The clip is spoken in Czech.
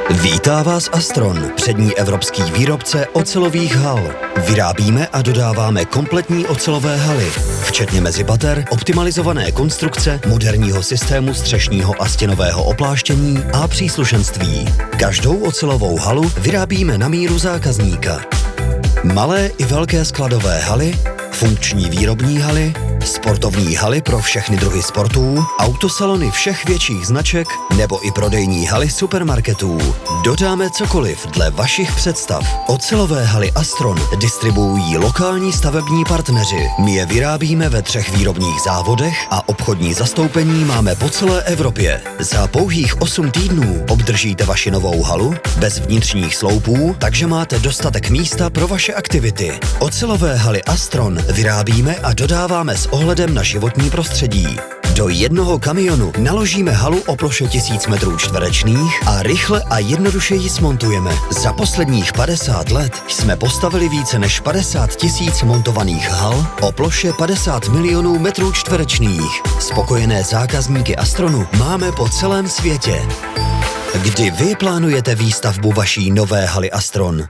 Vítá vás Astron, přední evropský výrobce ocelových hal. Vyrábíme a dodáváme kompletní ocelové haly, včetně mezipater, optimalizované konstrukce, moderního systému střešního a stěnového opláštění a příslušenství. Každou ocelovou halu vyrábíme na míru zákazníka. Malé i velké skladové haly, funkční výrobní haly, sportovní haly pro všechny druhy sportů, autosalony všech větších značek nebo i prodejní haly supermarketů. Dodáme cokoliv dle vašich představ. Ocelové haly Astron distribuují lokální stavební partneři. My je vyrábíme ve 3 výrobních závodech a obchodní zastoupení máme po celé Evropě. Za pouhých 8 týdnů obdržíte vaši novou halu bez vnitřních sloupů, takže máte dostatek místa pro vaše aktivity. Ocelové haly Astron vyrábíme a dodáváme s ohledem na životní prostředí. Do jednoho kamionu naložíme halu o ploše 1000 m2 a rychle a jednoduše ji smontujeme. Za posledních 50 let jsme postavili více než 50 000 montovaných hal o ploše 50 milionů m2. Spokojené zákazníky Astronu máme po celém světě. Kdy vy plánujete výstavbu vaší nové haly Astron?